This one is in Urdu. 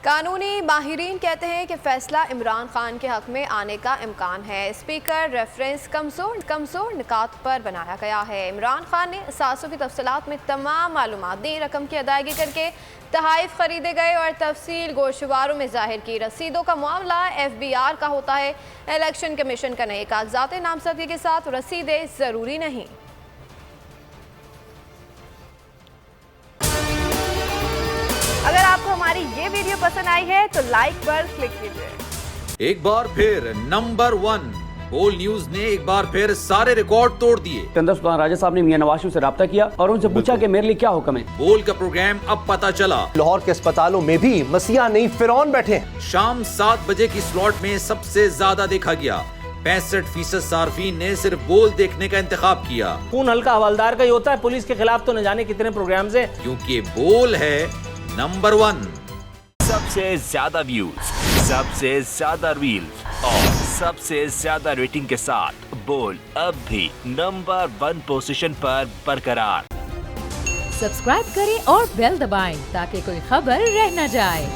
قانونی ماہرین کہتے ہیں کہ فیصلہ عمران خان کے حق میں آنے کا امکان ہے۔ اسپیکر ریفرنس کمزور نکات پر بنایا گیا ہے۔ عمران خان نے اثاثوں کی تفصیلات میں تمام معلومات دی، رقم کی ادائیگی کر کے تحائف خریدے گئے اور تفصیل گوشواروں میں ظاہر کی۔ رسیدوں کا معاملہ FBR کا ہوتا ہے۔ الیکشن کمیشن کا نئے کاغذات نامزدگی کے ساتھ رسیدیں ضروری نہیں۔ اگر آپ کو ہماری یہ ویڈیو پسند آئی ہے تو لائک پر کلک کیجئے۔ ایک بار پھر نمبر 1 بول نیوز نے ایک بار پھر سارے ریکارڈ توڑ دیے۔ سکندر سلطان راجہ صاحب نے میاں نواز شریف سے رابطہ کیا اور ان سے پوچھا کہ میرے لیے کیا حکم ہے۔ بول کا پروگرام اب پتا چلا، لاہور کے اسپتالوں میں بھی مسیح نہیں فرعون بیٹھے ہیں۔ شام 7 بجے کی سلاٹ میں سب سے زیادہ دیکھا گیا۔ 65% صارفین نے صرف بول دیکھنے کا انتخاب کیا، خون ہلکا حوالدار کا ہی ہوتا ہے۔ پولیس کے خلاف تو نہ جانے کتنے پروگرامز ہیں، کیونکہ بول ہے نمبر 1۔ سب سے زیادہ ویوز، سب سے زیادہ ریلز اور سب سے زیادہ ریٹنگ کے ساتھ بول اب بھی نمبر 1 پوزیشن پر برقرار۔ سبسکرائب کریں اور بیل دبائیں تاکہ کوئی خبر رہ نہ جائے۔